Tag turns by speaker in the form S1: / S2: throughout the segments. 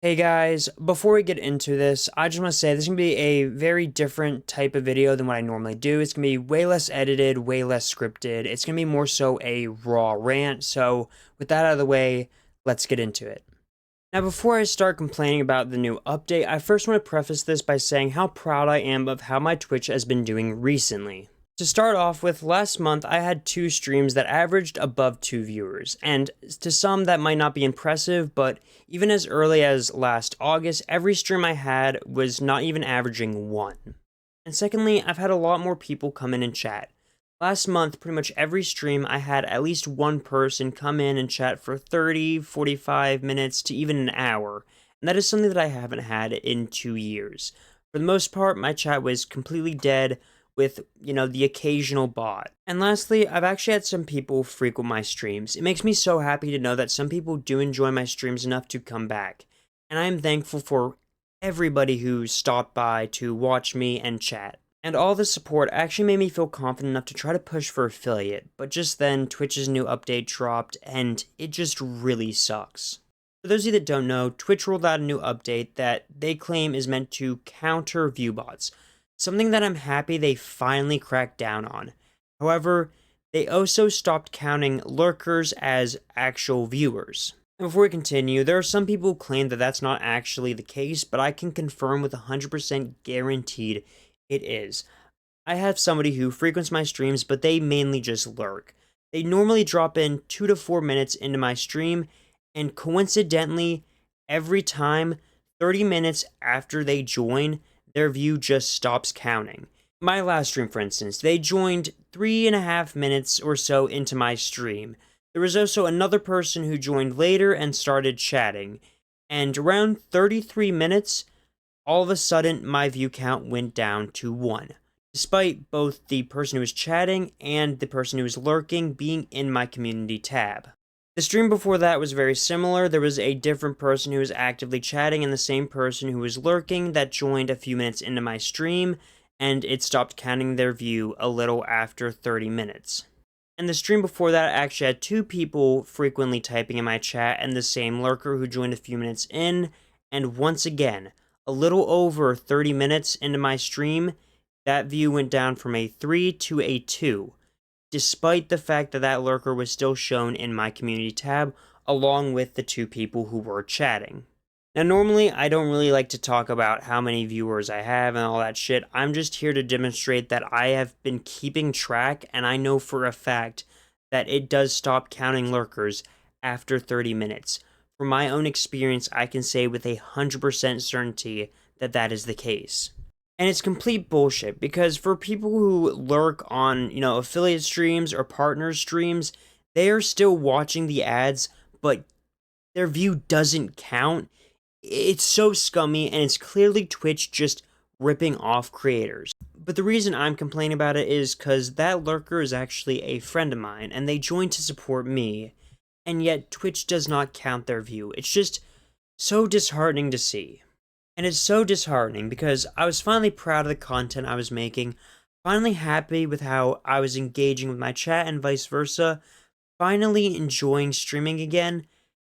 S1: Hey guys, before we get into this, I just want to say this is going to be a very different type of video than what I normally do. It's going to be way less edited, way less scripted. It's going to be more so a raw rant. So, with that out of the way, let's get into it. Now, before I start complaining about the new update, I first want to preface this by saying how proud I am of how my Twitch has been doing recently. To start off with, last month I had 2 streams that averaged above 2 viewers, and to some that might not be impressive, but even as early as last August, every stream I had was not even averaging 1. And secondly, I've had a lot more people come in and chat. Last month, pretty much every stream, I had at least one person come in and chat for 30, 45 minutes to even an hour, and that is something that I haven't had in 2 years. For the most part, my chat was completely dead, with, the occasional bot. And lastly, I've actually had some people frequent my streams. It makes me so happy to know that some people do enjoy my streams enough to come back. And I am thankful for everybody who stopped by to watch me and chat. And all the support actually made me feel confident enough to try to push for affiliate, but just then Twitch's new update dropped and it just really sucks. For those of you that don't know, Twitch rolled out a new update that they claim is meant to counter viewbots. Something that I'm happy they finally cracked down on. However, they also stopped counting lurkers as actual viewers. And before we continue, there are some people who claim that that's not actually the case, but I can confirm with 100% guaranteed it is. I have somebody who frequents my streams, but they mainly just lurk. They normally drop in 2 to 4 minutes into my stream, and coincidentally, every time, 30 minutes after they join, their view just stops counting. My last stream, for instance, they joined 3.5 minutes or so into my stream. There was also another person who joined later and started chatting, and around 33 minutes, all of a sudden my view count went down to 1, despite both the person who was chatting and the person who was lurking being in my community tab. The stream before that was very similar. There was a different person who was actively chatting and the same person who was lurking that joined a few minutes into my stream, and it stopped counting their view a little after 30 minutes. And the stream before that actually had 2 people frequently typing in my chat and the same lurker who joined a few minutes in, and once again, a little over 30 minutes into my stream, that view went down from a 3 to a 2. Despite the fact that that lurker was still shown in my community tab, along with the 2 people who were chatting. Now, normally, I don't really like to talk about how many viewers I have and all that shit. I'm just here to demonstrate that I have been keeping track, and I know for a fact that it does stop counting lurkers after 30 minutes. From my own experience, I can say with 100% certainty that that is the case. And it's complete bullshit, because for people who lurk on, affiliate streams or partner streams, they are still watching the ads, but their view doesn't count. It's so scummy, and it's clearly Twitch just ripping off creators. But the reason I'm complaining about it is because that lurker is actually a friend of mine, and they joined to support me, and yet Twitch does not count their view. It's just so disheartening to see. And it's so disheartening because I was finally proud of the content I was making, finally happy with how I was engaging with my chat and vice versa, finally enjoying streaming again,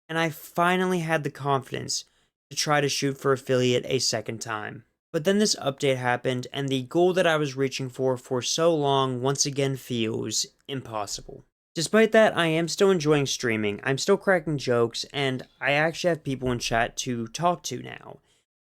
S1: and I finally had the confidence to try to shoot for affiliate a second time. But then this update happened, and the goal that I was reaching for so long once again feels impossible. Despite that, I am still enjoying streaming, I'm still cracking jokes, and I actually have people in chat to talk to now.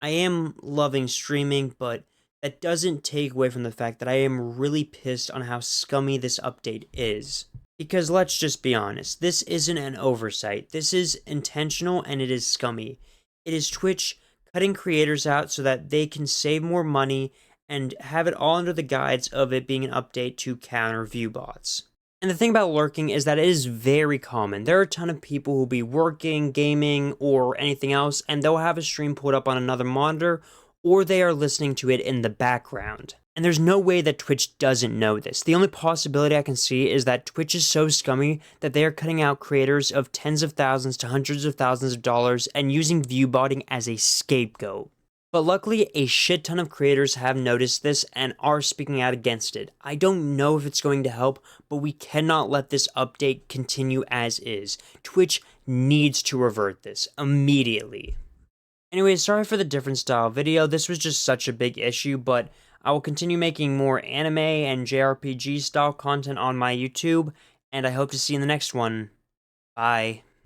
S1: I am loving streaming, but that doesn't take away from the fact that I am really pissed on how scummy this update is. Because let's just be honest, this isn't an oversight. This is intentional and it is scummy. It is Twitch cutting creators out so that they can save more money and have it all under the guise of it being an update to counter view bots. And the thing about lurking is that it is very common. There are a ton of people who will be working, gaming, or anything else, and they'll have a stream pulled up on another monitor, or they are listening to it in the background. And there's no way that Twitch doesn't know this. The only possibility I can see is that Twitch is so scummy that they are cutting out creators of tens of thousands to hundreds of thousands of dollars and using viewbotting as a scapegoat. But luckily, a shit ton of creators have noticed this and are speaking out against it. I don't know if it's going to help, but we cannot let this update continue as is. Twitch needs to revert this immediately. Anyways, sorry for the different style video. This was just such a big issue, but I will continue making more anime and JRPG style content on my YouTube, and I hope to see you in the next one. Bye.